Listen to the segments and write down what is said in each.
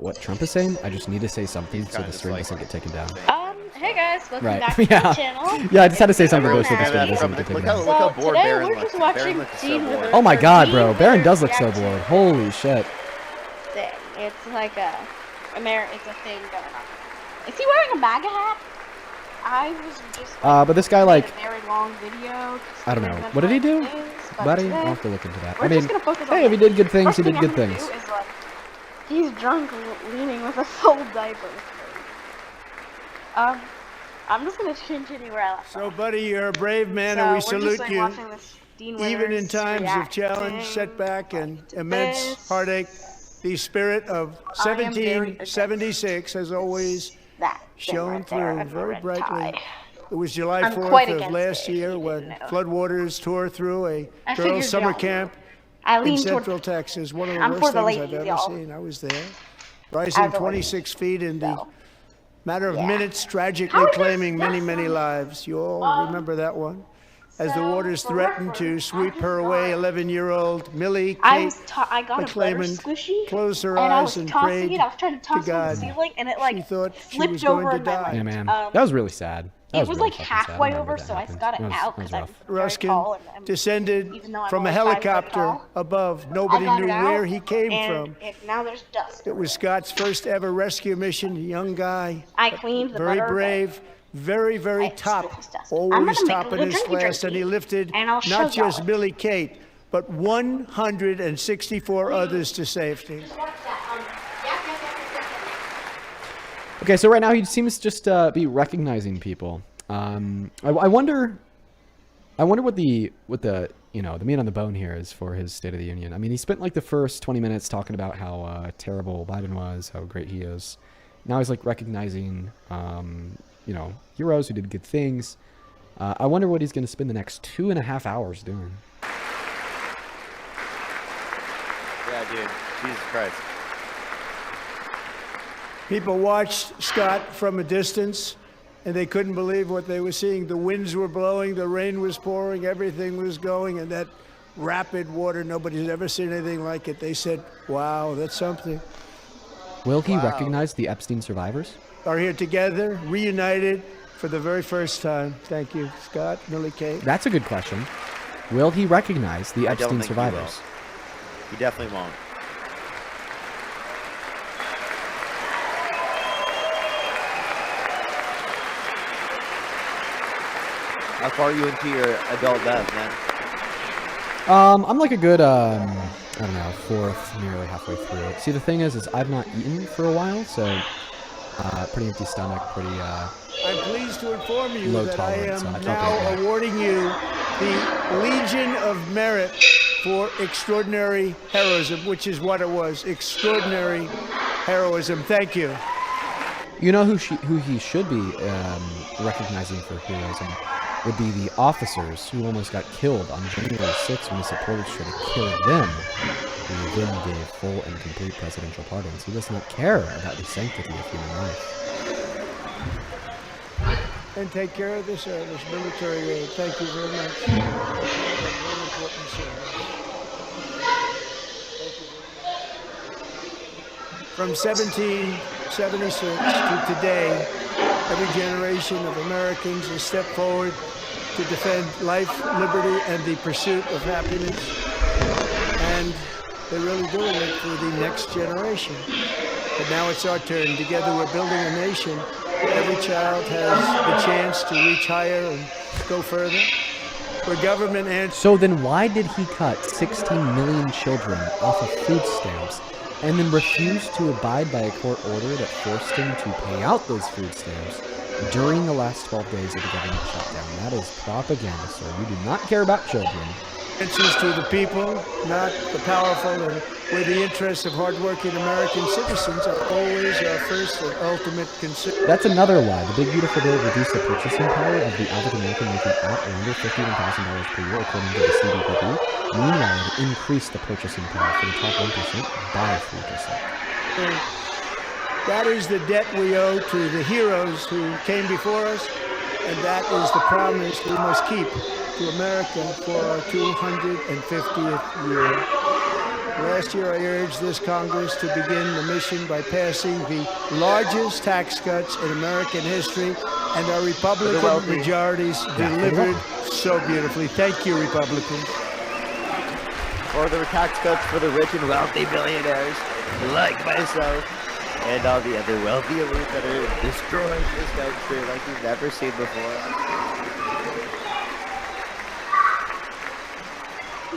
what Trump is saying. I just need to say something so the stream doesn't get taken down. Hey guys, welcome back to yeah. the channel. Yeah, I just had to say something so the stream doesn't get taken down. So today we're just watching Dean with Oh my god, bro. Baron does look so bored. Holy shit. Thing. It's like it's a thing going on. Is he wearing a MAGA hat? I was just but this guy like a very long video. I don't know. What did he do? Buddy? I'll have to look into that. I mean, hey, if he did good things, he did good things. Is, like, he's drunk leaning with a full diaper. I'm just gonna continue where I left off. So, buddy, you're a brave man, and we salute you. Even in times of challenge, setback, and immense heartache, the spirit of 1776 has always shone through very brightly. It was July 4th of last year when floodwaters tore through a girls' summer camp in Central Texas. One of the worst things I've ever seen. I was there, rising 26 feet in the matter of minutes, tragically claiming many, many lives. You all remember that one? As the waters threatened to sweep her away, 11-year-old Millie Kate McClamen closed her eyes and prayed to God. She thought she was going to die. Yeah, man. That was really sad. It was like halfway over, so I got it out because I'm very tall. Ruskin descended from a helicopter above. Nobody knew where he came from. Now there's dust. It was Scott's first ever rescue mission. A young guy, I cleaned the very brave, very, very top, always top in his class, and he lifted not just Millie Kate, but 164 others to safety. Okay, so right now he seems just be recognizing people. I wonder what the you know the meat on the bone here is for his State of the Union. I mean, he spent like the first 20 minutes talking about how terrible Biden was, how great he is. Now he's like recognizing you know, heroes who did good things. I wonder what he's going to spend the next 2.5 hours doing. Yeah, dude. Jesus Christ. People watched Scott from a distance, and they couldn't believe what they were seeing. The winds were blowing, the rain was pouring, everything was going, and that rapid water, nobody's ever seen anything like it. They said, wow, that's something. Will he recognize the Epstein survivors? Are here together, reunited for the very first time. Thank you, Scott, Millie Kate. That's a good question. Will he recognize the Epstein survivors? He definitely won't. How far are you into your adult death, man? I'm like a good, I don't know, fourth, nearly halfway through. See, the thing is I've not eaten for a while, so pretty empty stomach, pretty I'm pleased to inform you low that I tolerance, am so now awarding you the Legion of Merit for extraordinary heroism, which is what it was, extraordinary heroism. Thank you. You know who he should be recognizing for heroism would be the officers who almost got killed on January 6th when the supporters tried to kill them. He then gave full and complete presidential pardons. He does not care about the sanctity of human life. And take care of the service, military aid. Thank you very much. Very important service. From 1776 to today, every generation of Americans has stepped forward to defend life, liberty, and the pursuit of happiness. And they're really doing it for the next generation. But now it's our turn. Together we're building a nation where every child has the chance to reach higher and go further. Where government and... So then why did he cut 16 million children off of food stamps and then refused to abide by a court order that forced him to pay out those food stamps during the last 12 days of the government shutdown? That is propaganda, sir. You do not care about children. Answers to the people, not the powerful, and where the interests of hardworking American citizens are always our first and ultimate concern. That's another lie. The Big Beautiful Bill reduced the purchasing power of the average American making at or under $51,000 per year, according to the CBPP. Meanwhile, it increased the purchasing power for the top 1% by 3%. That is the debt we owe to the heroes who came before us, and that is the promise we must keep to America for our 250th year. Last year, I urged this Congress to begin the mission by passing the largest tax cuts in American history, and our Republican majorities delivered so beautifully. Thank you, Republicans. Or the tax cuts for the rich and wealthy billionaires, like myself, and all the other wealthy elite that are destroying this country like we've never seen before.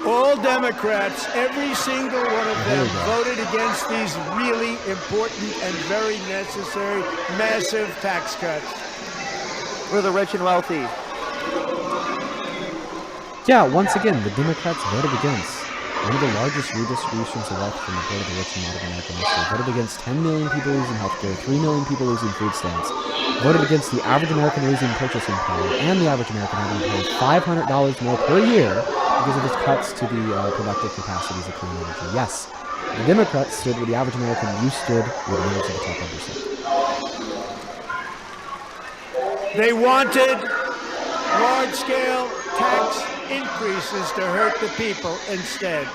All Democrats, every single one of them, voted against these really important and very necessary, massive tax cuts. For the rich and wealthy. Yeah, once again, the Democrats voted against one of the largest redistributions of wealth from the part of the rich in modern American history. Voted against 10 million people losing healthcare, 3 million people losing food stamps. Voted against the average American losing purchasing power, and the average American having to pay $500 more per year because of its cuts to the productive capacities of clean energy. Yes, the Democrats stood with the average American. You stood with the members of the top 1%. They wanted large-scale tax increases to hurt the people instead.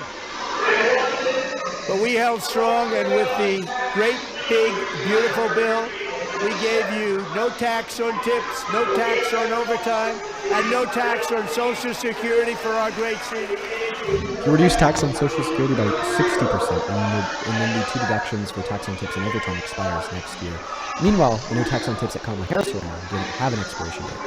But we held strong, and with the great, big, beautiful bill, we gave you no tax on tips, no tax on overtime, and no tax on Social Security for our great city. He reduced tax on Social Security by 60%, and then the 2 deductions for tax on tips and overtime expires next year. Meanwhile, the no tax on tips at Kamala Harris right now didn't have an expiration date.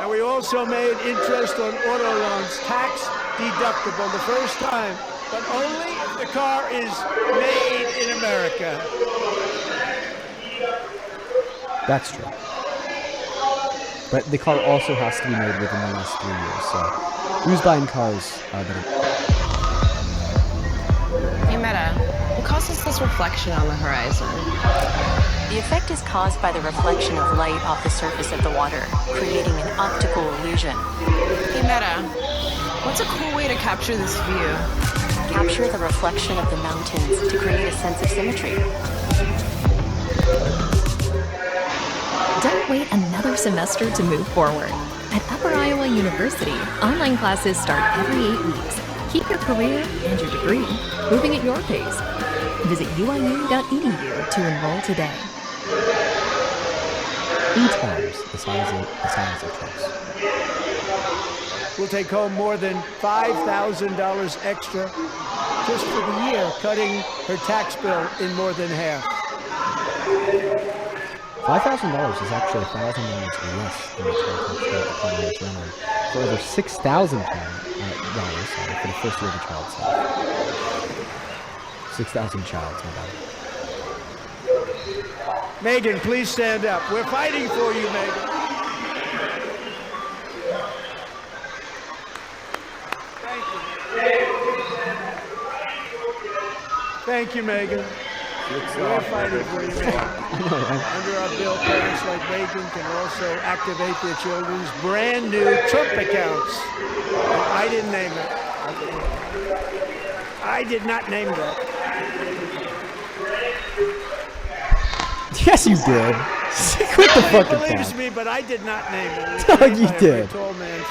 And we also made interest on auto loans tax deductible the first time, but only if the car is made in America. That's true. But the car also has to be made within the last 3 years, so who's buying cars that are... Hey Meta, what causes this reflection on the horizon? The effect is caused by the reflection of light off the surface of the water, creating an optical illusion. Hey Meta, what's a cool way to capture this view? Capture the reflection of the mountains to create a sense of symmetry. Don't wait another semester to move forward. At Upper Iowa University, online classes start every 8 weeks. Keep your career and your degree moving at your pace. Visit uiu.edu to enroll today. 8 times the size of trucks. We'll take home more than $5,000 extra just for the year, cutting her tax bill in more than half. $5,000 is actually $1,000 less than the total tax bill that Kamala Harris ran on for over $6,000 for the first year of a child's life. 6,000 childs, my bad. Megan, please stand up. We're fighting for you, Megan. Thank you, Megan. We're fighting for you, Megan. Under our bill, parents like Megan can also activate their children's brand new Trump accounts. I didn't name it. I did not name that. Yes, you did. Quit the fucking Nobody believes crap. me, but I did not name it. No, you did. Tall man.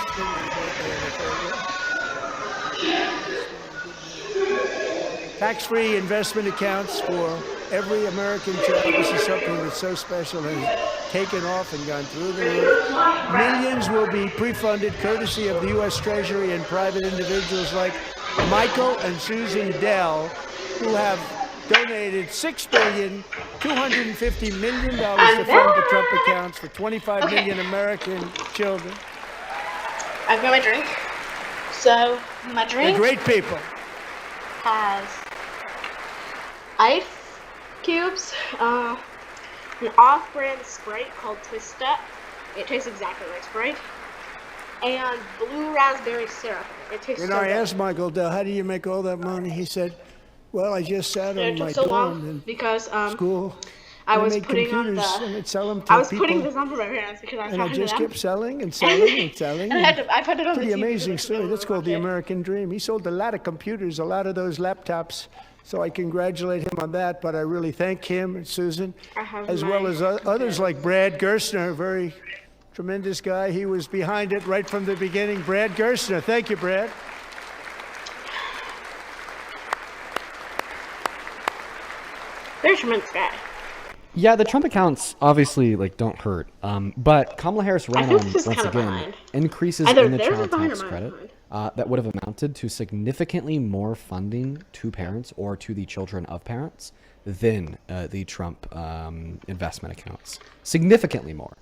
Tax-free investment accounts for every American child. This is something that's so special and has taken off and gone through the roof. Millions will be pre-funded courtesy of the U.S. Treasury and private individuals like Michael and Susan Dell, who have donated $6,250 million to fund the Trump accounts for 25 million American children. I've got my drink. So, my drink They're great people. has ice cubes, an off-brand Sprite called Twist Up. It tastes exactly like Sprite. And blue raspberry syrup. It tastes You so know, I good. asked Michael Dell, how do you make all that money? He said, well, I just sat It on my took so dorm long in because school. I and was made putting on computers the. and I'd sell them to I was people. putting this on for my parents because I was And I talking just to them. kept selling and selling and selling. And I put it on Pretty the TV amazing so story. That's called the watch it. American Dream. He sold a lot of computers, a lot of those laptops. So I congratulate him on that, but I really thank him and Susan, I have as my well as others like Brad Gerstner, very tremendous guy. He was behind it right from the beginning. Brad Gerstner. Thank you, Brad. Very tremendous guy. Yeah, the Trump accounts obviously don't hurt. But Kamala Harris ran on once again behind. increases Either in the theirs is child behind tax or mine's credit that would have amounted to significantly more funding to parents or to the children of parents than the Trump investment accounts. Significantly more.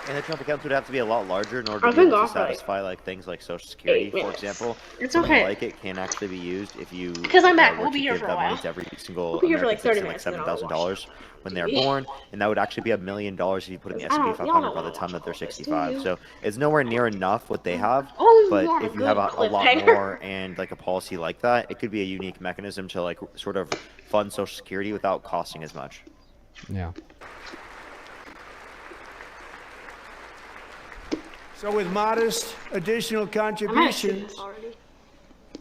And the Trump accounts would have to be a lot larger in order to be able to satisfy things like Social Security, for example. It's Something okay. like it can actually be used if you Because I'm back. were We'll to be here give for a that money while. to every single We'll be here for like 30 American citizen, minutes, and then I'll watch $7,000 when they're born, and that would actually be $1 million if you put in the S&P 500 by the time that they're 65. So it's nowhere near enough what they have, but if you have a lot more and a policy like that, it could be a unique mechanism to sort of fund Social Security without costing as much. Yeah. So with modest additional contributions,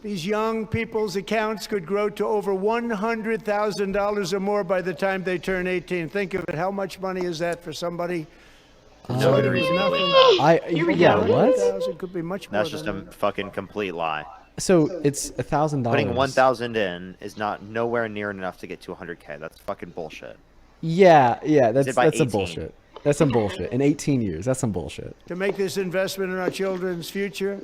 these young people's accounts could grow to over $100,000 or more by the time they turn 18. Think of it. How much money is that for somebody? No reason. What? Could be much more. That's just a fucking complete lie. So it's $1,000. Putting 1,000 in is not nowhere near enough to get to 100K. That's fucking bullshit. Yeah, that's some 18? bullshit. That's some bullshit. In 18 years, that's some bullshit. To make this investment in our children's future,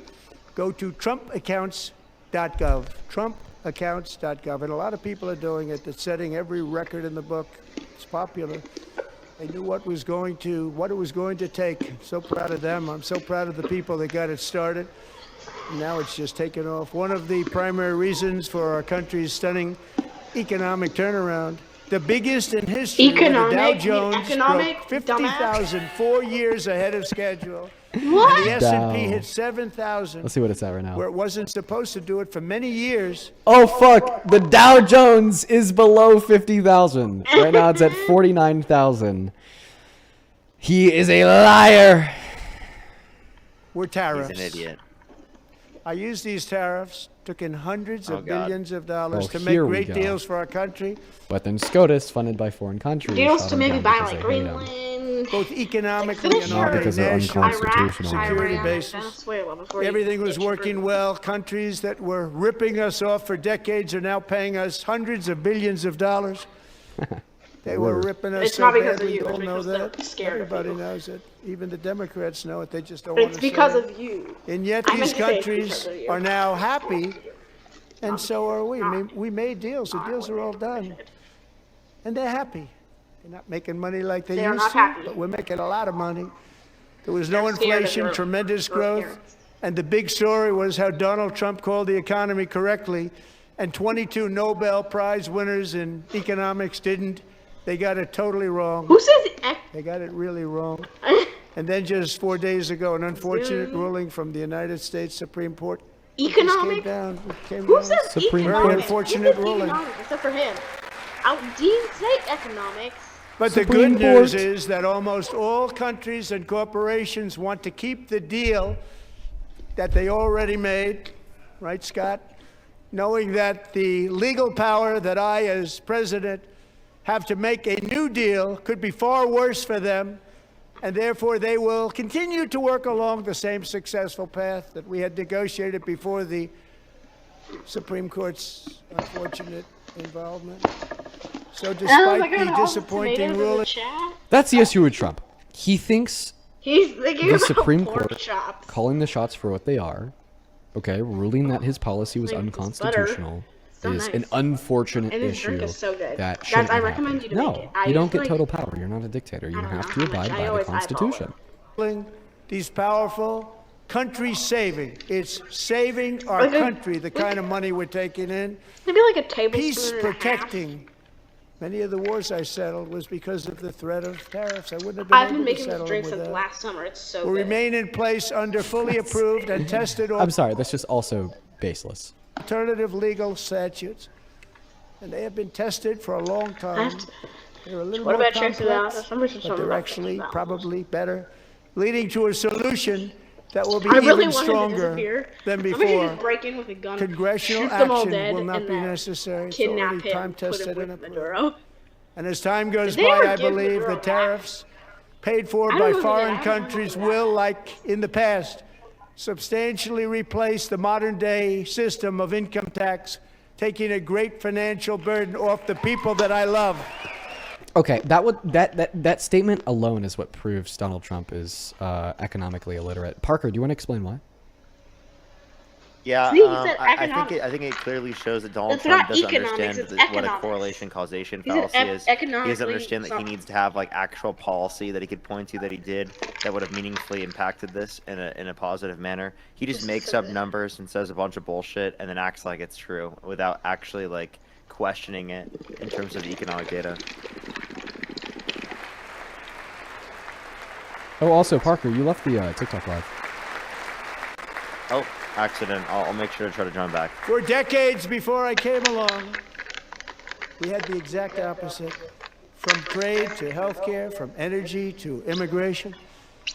go to TrumpAccounts.gov. TrumpAccounts.gov. And a lot of people are doing it. It's setting every record in the book. It's popular. They knew what it was going to take. I'm so proud of them. I'm so proud of the people that got it started. And now it's just taken off. One of the primary reasons for our country's stunning economic turnaround, the biggest in history, where the Dow Jones broke 50,000 4 years ahead of schedule. What? And the S&P hit 7,000. Let's see what it's at right now. Where it wasn't supposed to do it for many years. Oh, fuck. The Dow Jones is below 50,000. Right now it's at 49,000. He is a liar. We're tariffs. He's an idiot. I used these tariffs, took in hundreds of billions of dollars to make here we great go. deals for our country. But then SCOTUS, funded by foreign countries, Deals shot to him maybe down buy because like they hate him. Greenland. Both economically Finish and your- on a Because they're national unconstitutional. security Iraq, basis. Venezuela before you Everything was get your working Greenland. well. Countries that were ripping us off for decades are now paying us hundreds of billions of dollars. They were ripping us It's so not because of badly. you, We all it's know because they're that. scared of Everybody you. knows it. Even the Democrats know it. They just don't want It's to say because it. of you. And yet I these meant to say it's countries because of you. are now happy, and so are we. We made deals. The deals are all done. And they're happy. They're not making money like they They are used not to, happy. but we're making a lot of money. There was no They're scared of inflation, your- tremendous your growth, parents. and the big story was how Donald Trump called the economy correctly, and 22 Nobel Prize winners in economics didn't. They got it totally wrong. Who says They got it really wrong. And then just 4 days ago, an unfortunate ruling from the United States Supreme Court just came economic? down. It came Who down. says Supreme economics? Court. Unfortunate Who says ruling. economics except for him? Didn't say economics. But the Supreme good news Court. is that almost all countries and corporations want to keep the deal that they already made, right, Scott? Knowing that the legal power that I, as president, have to make a new deal could be far worse for them, and therefore they will continue to work along the same successful path that we had negotiated before the Supreme Court's unfortunate involvement. So despite the disappointing ruling, That's the issue with Trump. He thinks He's thinking the about Supreme pork Court chops. calling the shots for what they are, okay, ruling that his policy was Like, it's unconstitutional, So is nice. an unfortunate And his issue drink is so good. that Guys, shouldn't I recommend happen. you to No, make it. I you don't used get to, like- total power. You're not a dictator. You I don't have know to how much. abide I by the always eyeball Constitution. these powerful countries saving. It's saving our Like a- country, the kind of money we're taking in. Maybe like a tablespoon Peace and a half. protecting. Many of the wars I settled was because of the threat of tariffs. I wouldn't have I've been been able to making this settle them drink with since that. last summer. It's so Will good. remain in place under fully approved and tested I'm sorry, that's just also baseless. alternative legal statutes. And they have been tested for a long time. They're a little What more about checks it out? complex, Somebody should but tell me they're about actually checks it out. probably better, leading to a solution that will be I really even want him to stronger disappear. than Somebody should before. just break in with a gun, Congressional shoot them all action dead, will not and be then necessary. It's kidnap already him, time put him tested with and approved. Maduro. And as time goes Did they ever by, I give believe Maduro the back? tariffs paid for by foreign countries will, like in the past, substantially replace the modern-day system of income tax, taking a great financial burden off the people that I love. Okay, that statement alone is what proves Donald Trump is economically illiterate. Parker, do you want to explain why? Yeah, See, he said I think it clearly shows that Donald Trump doesn't understand what a correlation causation fallacy is. He doesn't understand that he needs to have like actual policy that he could point to that he did that would have meaningfully impacted this in a positive manner. He just makes up numbers and says a bunch of bullshit and then acts like it's true without actually like questioning it in terms of economic data. Oh, also, Parker, you left the TikTok live. Oh, accident. I'll make sure to try to join back. For decades before I came along, we had the exact opposite. From trade to healthcare, from energy to immigration,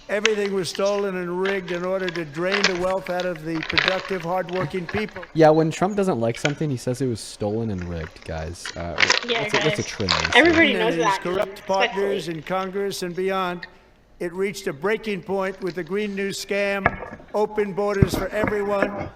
everything was stolen and rigged in order to drain the wealth out of the productive, hardworking people. Yeah, when Trump doesn't like something, he says it was stolen and rigged, guys. That's a trend. Everybody knows And his that. corrupt partners in Congress and beyond, it reached a breaking point with the Green New scam, open borders for everyone.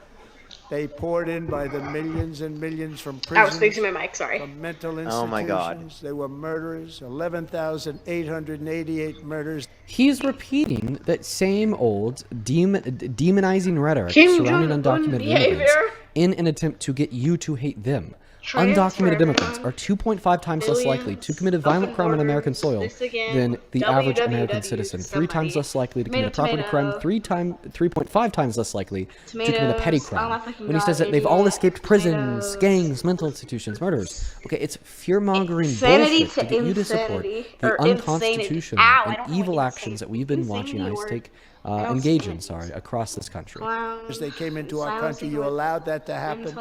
They poured in by the millions and millions from prisons. I was fixing my mic, sorry. From mental institutions. Oh my God. They were murderers, 11,888 murders. He's repeating that same old demonizing rhetoric surrounding undocumented immigrants in an attempt to get you to hate them. Undocumented immigrants are 2.5 times less likely to commit a violent crime on American soil than the average American citizen. 3 times less likely to commit a property crime. 3.5 times less likely to commit a petty crime. When he says that they've all escaped prisons, gangs, mental institutions, murders. Okay, it's fear-mongering bullshit to get you to support the unconstitutional and evil actions that we've been watching ICE engage in across this country. As they came into our country, you allowed that to happen.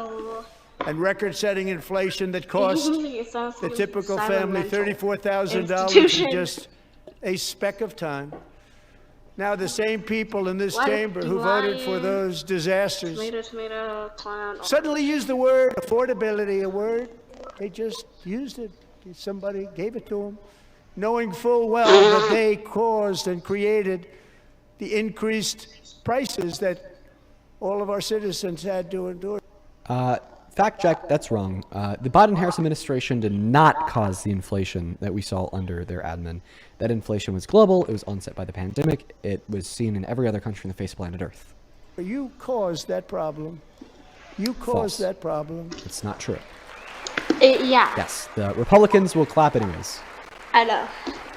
And record-setting inflation that cost the typical family $34,000 in just a speck of time. Now the same people in this chamber who voted for those disasters suddenly use the word affordability, a word they just used it. Somebody gave it to them, knowing full well that they caused and created the increased prices that all of our citizens had to endure. Fact check, that's wrong. The Biden-Harris administration did not cause the inflation that we saw under their admin. That inflation was global. It was onset by the pandemic. It was seen in every other country on the face of planet Earth. You caused that problem. You caused that problem. It's not true. Yeah. Yes, the Republicans will clap anyways. I know.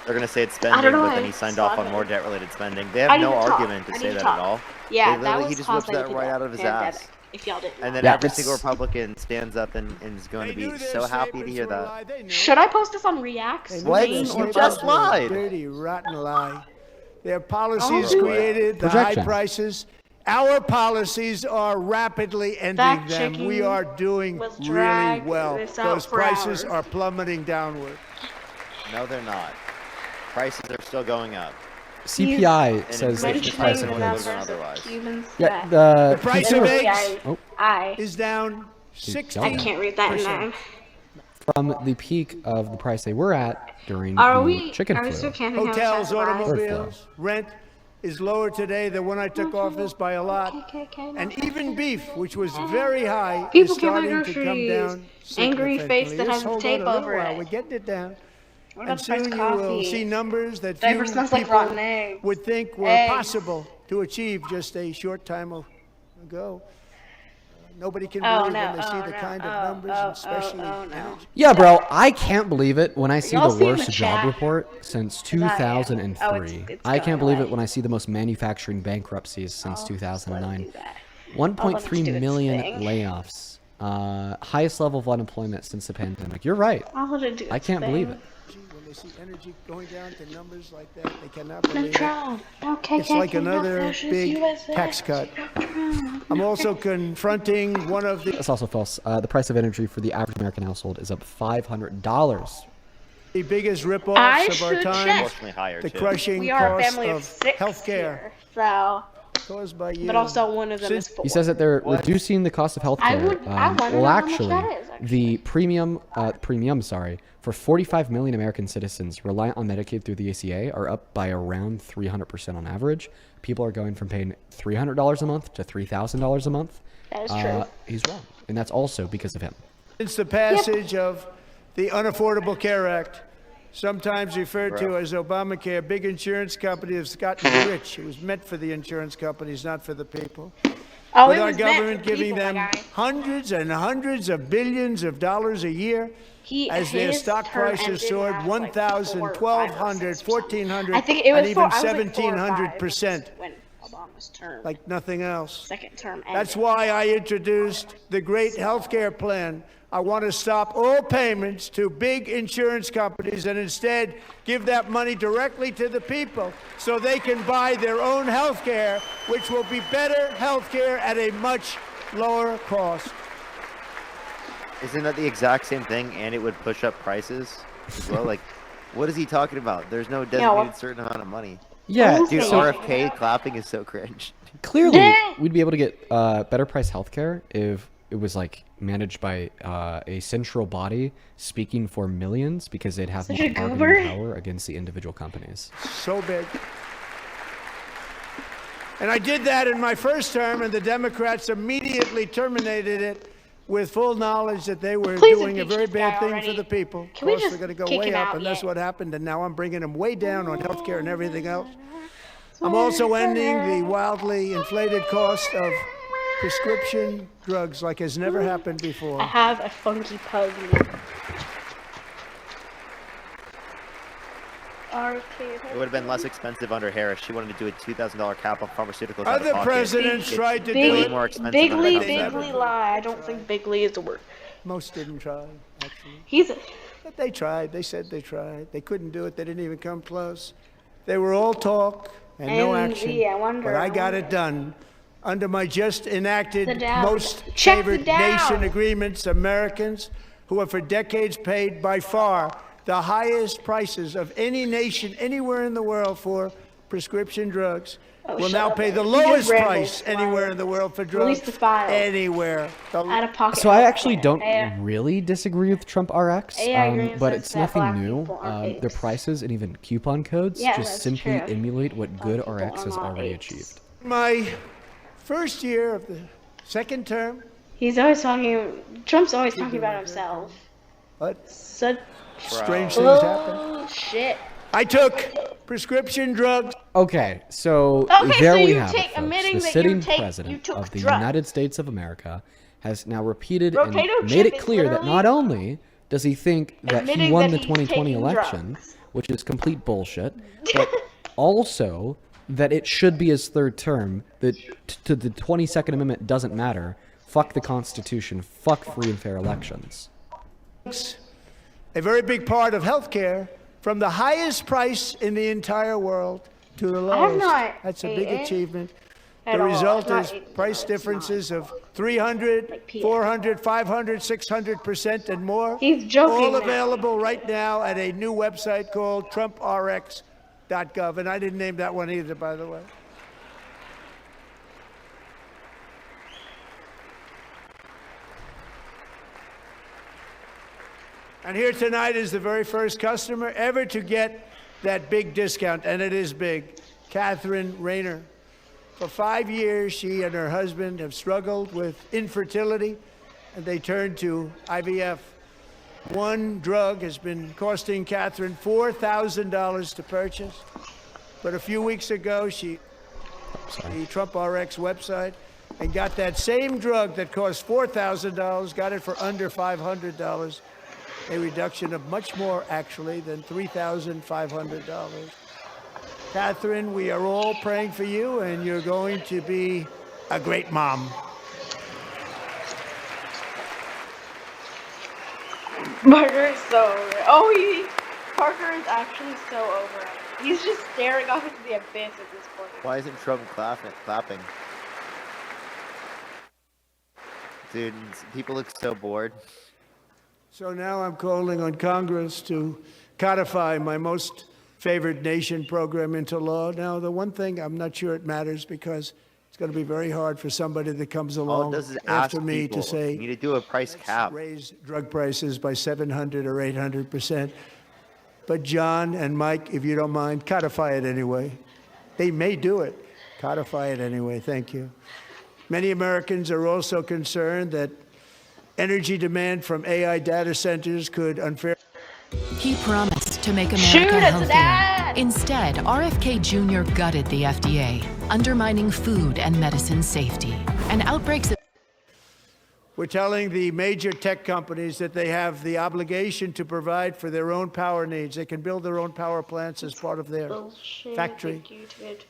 They're going to say it's spending, but then he signed off on more debt-related spending. They have no argument to say that at all. Yeah, he just whips that right out of his ass. If y'all didn't. And then every single Republican stands up and is going to be so happy to hear that. Should I post this on Reacts? What? You just lied. Dirty, rotten lie. Their policies created the high prices. Our policies are rapidly ending them. We are doing really well. Those prices are plummeting downward. No, they're not. Prices are still going up. CPI says that the price of goods. Yeah, the price of eggs is down 60. I can't read that in from the peak of the price they were at during the chicken flu. Hotels, automobiles, rent is lower today than when I took office by a lot. And even beef, which was very high, is starting to come down. Angry face that has a tape over it. We're getting it down. And soon you will see numbers that few people would think were possible to achieve just a short time ago. Nobody can believe when they see the kind of numbers, especially energy. Yeah, bro, I can't believe it when I see the worst job report since 2003. I can't believe it when I see the most manufacturing bankruptcies since 2009. 1.3 million layoffs. Highest level of unemployment since the pandemic. You're right. I can't believe it. They see energy going down to numbers like that, they cannot believe it. It's like another big tax cut. I'm also confronting one of the... That's also false. The price of energy for the average American household is up $500. The biggest ripoffs of our time, higher the too. crushing cost of healthcare. So caused by you. But also one of them is Since 4. He says that they're reducing the cost of healthcare. I wonder well, how much actually, that is, the premiums, for 45 million American citizens reliant on Medicaid through the ACA are up by around 300% on average. People are going from paying $300 a month to $3,000 a month. That is true. He's wrong, and that's also because of him. Since the passage of the Unaffordable Care Act, sometimes referred to as Obamacare, big insurance companies have gotten rich. It was meant for the insurance companies, not for the people. Oh, With it our was meant for government giving people, my them guy. hundreds and hundreds of billions of dollars a year, as their his stock term prices ended soared at, 1,000, like 4 or 5 or 1,200, 6 or something. 1,400, I think it was and even 1,700% 1,700%, when Obama's term, like nothing else. second term ended. That's why I introduced the great health care plan. I want to stop all payments to big insurance companies and instead give that money directly to the people so they can buy their own health care, which will be better health care at a much lower cost. Isn't that the exact same thing, and it would push up prices as well? Like, what is he talking about? There's no designated certain amount of money. Yeah, Dude, so RFK clapping is so cringe. clearly we'd be able to get better price healthcare if it was like managed by a central body speaking for millions, because they'd have more Such a bargaining goober. power against the individual companies. So big. And I did that in my first term, and the Democrats immediately terminated it with full knowledge that they were Please doing a impeach very this guy bad thing for already. the people. Can we Costs just are going to go kick way him up, out and that's yet? what happened. And now I'm bringing them way down on healthcare and everything else. I'm also ending the wildly inflated cost of prescription drugs like has never happened before. I have a funky pug. It would have been less expensive under Harris. She wanted to do a $2,000 cap on pharmaceuticals out of Other pocket. presidents tried to do Big, it. more expensive bigly, than it comes bigly lie. I don't think bigly is the word. Most didn't try, actually. He's But they tried. They said they tried. They couldn't do it. They didn't even come close. They were all talk and no And, action. yeah, I wonder- But I got it done under my just enacted The Dow. most Check the favored Dow. nation agreements. Americans who have for decades paid by far the highest prices of any nation anywhere in the world for prescription drugs will shut now up, pay the man. You just lowest rambled. price anywhere in the world for Release drugs. the file. Anywhere. out of pocket. So I health actually care. don't Yeah. really disagree with Trump RX, AI agreement but says it's that nothing black new. people are Their apes. prices and even coupon codes Yeah, just that's simply true. emulate what good people RX are has not already apes. achieved. My first year of the second term, He's always talking. Trump's always talking about himself. but Such strange things happen. bullshit. I took prescription drugs. Okay, so Okay, there so we you have take- it, folks. admitting The that you sitting take- you president took of the drugs. United States of America has now repeated Potato and chip made it is clear that literally not only does he think that he admitting won that the he's 2020 taking election, drugs. which is complete bullshit, but also that it should be his third term, that to the 22nd Amendment doesn't matter, fuck the Constitution, fuck free and fair elections. A very big part of healthcare, from the highest price in the entire world to the I have lowest. not That's a big eaten achievement. at The all. result Not is eaten, price it's differences not. of 300, Like Peter. 400, 500, 600% and more. He's joking All now. available right now at a new website called TrumpRx.gov. And I didn't name that one either, by the way. And here tonight is the very first customer ever to get that big discount, and it is big, Catherine Rayner. For 5 years, she and her husband have struggled with infertility, and they turned to IVF. One drug has been costing Catherine $4,000 to purchase, but a few weeks ago, she the Trump RX website and got that same drug that cost $4,000, got it for under $500. A reduction of much more, actually, than $3,500. Catherine, we are all praying for you, and you're going to be a great mom. Parker is so over it. Oh, Parker is actually so over it. He's just staring off into the abyss at this point. Why isn't Trump clapping? Dude, people look so bored. So now I'm calling on Congress to codify my most favored nation program into law. Now, the one thing I'm not sure it matters because It's going to be very hard for somebody that comes All it along does is after ask me people. to say, You need to do a price cap. raise drug prices by 700 or 800%. But John and Mike, if you don't mind, codify it anyway. They may do it. Codify it anyway. Thank you. Many Americans are also concerned that energy demand from AI data centers could unfairly. He promised to make Shoot, America it's healthier. Dad! Instead, RFK Jr. gutted the FDA, undermining food and medicine safety. And outbreaks of We're telling the major tech companies that they have the obligation to provide for their own power needs. They can build their own power plants as part of their factory,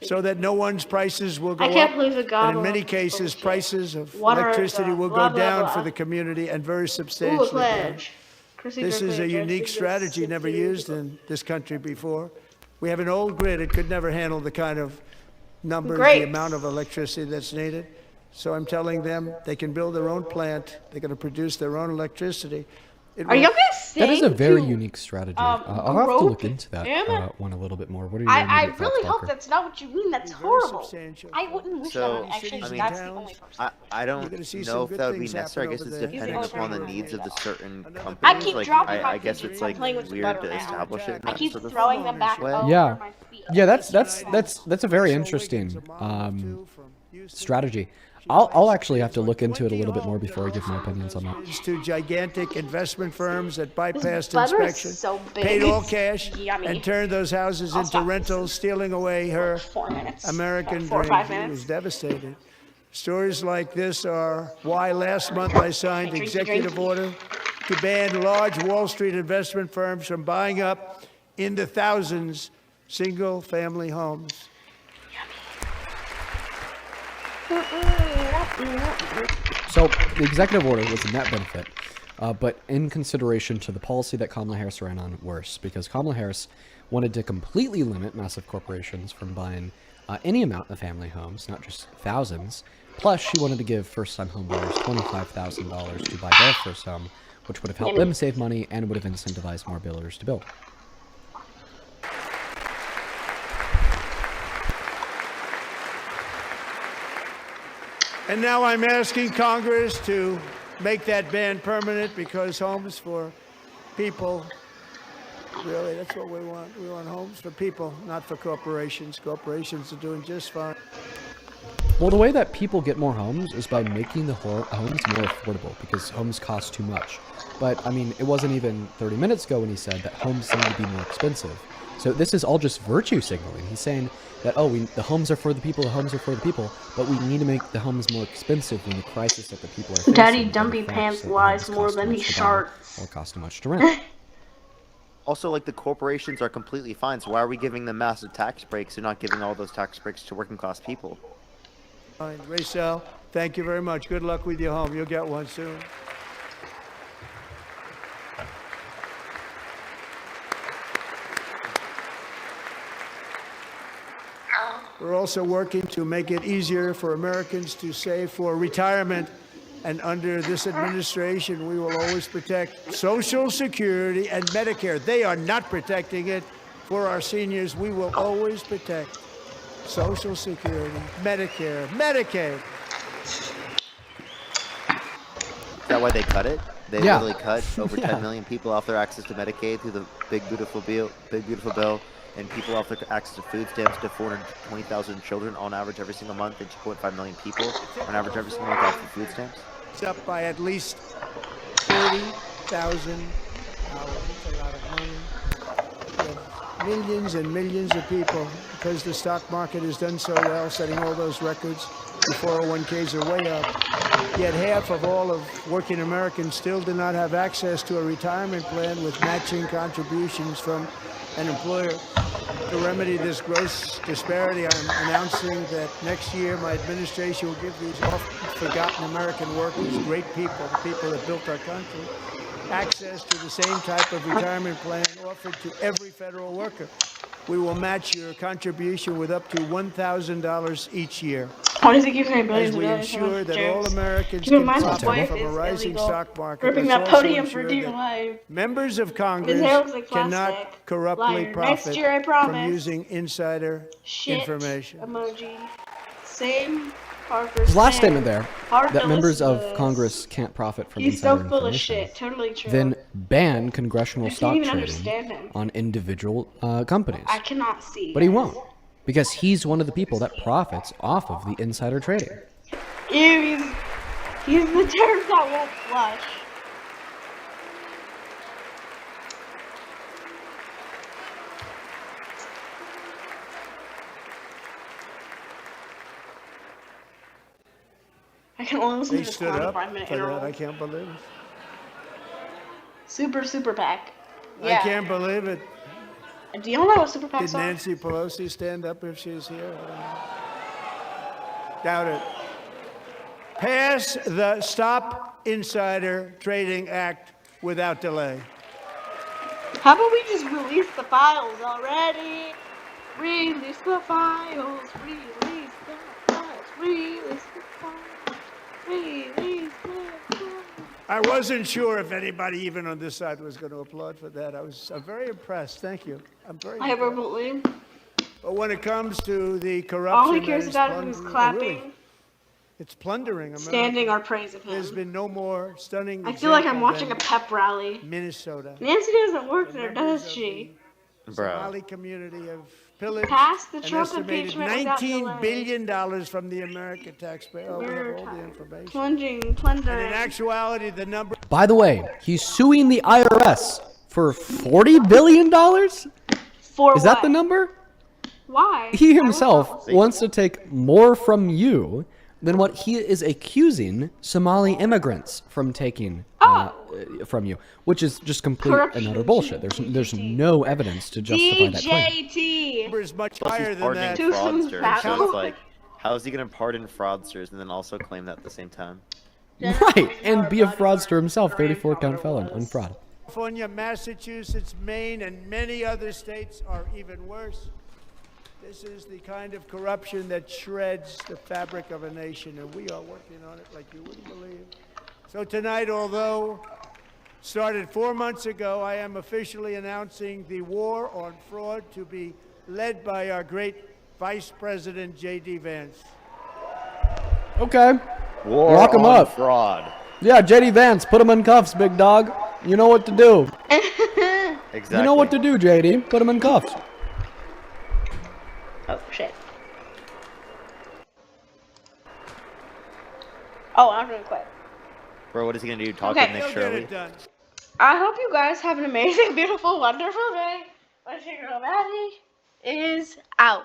so that no one's prices will go I can't up. believe the And goblin in many is cases, bullshit. prices of Water is, electricity will blah, go blah, down blah. for the community, and very Ooh, a substantially down. pledge. Chrissy This Berkeley is a addressed unique this strategy 60 never years used ago. in this country before. We have an old grid. It could never handle the kind of numbers, Great. the amount of electricity that's needed. So I'm telling them they can build their own plant. They're going to produce their own electricity. Are you guys saying That is a very to, unique strategy. I'll have to grope look into that him? one a little bit more. What are your I immediate thoughts, really hope Parker? that's not what you mean. That's Very horrible. substantial. I wouldn't wish So, that on actually. I mean, That's the only person. I You're don't gonna see know some if good that would be things happen necessary. I guess over it's there. depending He's the upon the only needs of the certain I companies. keep Like, dropping my I guess it's fingers. like I'm playing with the weird butter to now. establish it in I that keep sort of throwing them back way. over Yeah. my feet. Yeah, that's a very interesting strategy. I'll actually have to look into it a little bit more before I give my opinions on that. To gigantic investment firms that bypassed butter is inspection, so big. paid all It's cash, yummy. and turned those houses I'll into stop rentals, stealing away her 4 minutes. American About 4 or dream. 5 He minutes. was devastated. Stories like this are why last month I signed Drinky, executive drinky. order to ban large Wall Street investment firms from buying up in the thousands single-family homes. So the executive order was a net benefit, but in consideration to the policy that Kamala Harris ran on, worse, because Kamala Harris wanted to completely limit massive corporations from buying any amount of family homes, not just thousands. Plus, she wanted to give first-time homebuyers $25,000 to buy their first home, which would have helped them save money and would have incentivized more builders to build. And now I'm asking Congress to make that ban permanent, because homes for people, really, that's what we want. We want homes for people, not for corporations. Corporations are doing just fine. Well, the way that people get more homes is by making the homes more affordable, because homes cost too much. But, I mean, it wasn't even 30 minutes ago when he said that homes need to be more expensive. So this is all just virtue signaling. He's saying that, the homes are for the people, the homes are for the people, but we need to make the homes more expensive when the crisis that the people are facing. Daddy are the Dumpy fact Pants that the lies homes more cost too than he much to buy sharts. or cost too much to rent. Also, like, the corporations are completely fine, so why are we giving them massive tax breaks and not giving all those tax breaks to working class people? Fine. Raysel, thank you very much. Good luck with your home. You'll get one soon. We're also working to make it easier for Americans to save for retirement. And under this administration, we will always protect Social Security and Medicare. They are not protecting it for our seniors. We will always protect Social Security, Medicare, Medicaid. Is that why they cut it? They Yeah. literally cut over Yeah. 10 million people off their access to Medicaid through the big beautiful bill, and people off their access to food stamps to 420,000 children on average every single month, and 2.5 million people on average every single month off of food stamps. It's up by at least $40,000. That's a lot of money. We have millions and millions of people, because the stock market has done so well, setting all those records. The 401ks are way up. Yet half of all of working Americans still do not have access to a retirement plan with matching contributions from an employer. To remedy this gross disparity, I'm announcing that next year my administration will give these oft-forgotten American workers, great people, the people that built our country, access to the same type of retirement plan offered to every federal worker. We will match your contribution with up to $1,000 each year, Why does he keep saying billions as and we billions ensure of that all jokes? Americans Keep in can mind his profit wife from a is rising illegal. stock market. Gripping Let's that also podium for ensure dear that life. members of His Congress hair looks like cannot plastic. corruptly Liar. profit Next year, I from promise. using insider Shit information. emoji. Same Harper's His last saying, statement there, hard that to members listen of to this. Congress can't profit from He's so insider full of information, shit. Totally true. then ban congressional I can't stock even trading understand him. on individual companies. I cannot see. But he won't, because he's one of the people that profits off of the insider trading. Ew, he's the turd that won't flush. I can only listen They to this stood up 5-minute for that. interval. I can't believe it. Super PAC. I Yeah. can't believe it. Do you know what Super PACs Did are? Nancy Pelosi stand up if she's here? I don't know. Doubt it. Pass the Stop Insider Trading Act without delay. How about we just release the files already? Release the files. Release the files. Release the files. Release the files. I wasn't sure if anybody even on this side was going to applaud for that. I'm very impressed. Thank you. I'm very impressed. Hyperbole. But when it comes to the corruption, All he cares about is clapping, really, it's plundering America. standing, or praising him. There's been no more stunning. I feel like I'm example watching a than pep rally. Minnesota. Nancy doesn't work there, does she? The Bro. Somali community have pillaged Pass the an Trump estimated impeachment without $19 delay. billion from the American taxpayer. Oh, we have We're all the tired. information. Plunging, And plundering. in actuality, the number. By the way, he's suing the IRS for $40 billion? For Is that what? the number? Why? He I don't himself know. wants to take more from you than what he is accusing Somali immigrants from taking from you, which is just complete and utter bullshit. There's no evidence to justify that claim. DJT. number is much Plus higher he's than that. pardoning To some fraudsters, so battle. it's like, how is he going to pardon fraudsters and then also claim that at the same time? Right, and be a fraudster himself, 34-count felon on fraud. California, Massachusetts, Maine, and many other states are even worse. This is the kind of corruption that shreds the fabric of a nation, and we are working on it like you wouldn't believe. So tonight, although started 4 months ago, I am officially announcing the war on fraud to be led by our great Vice President J.D. Vance. Okay. War Lock him on up. fraud. Yeah, JD Vance, put him in cuffs, big dog. You know what to do. Exactly. You know what to do, JD. Put him in cuffs. Oh, shit. Oh, I'm gonna quit. Bro, what is he going to do? Talk to Okay. Nick Go get Shirley? it done. I hope you guys have an amazing, beautiful, wonderful day. My sugar daddy is out.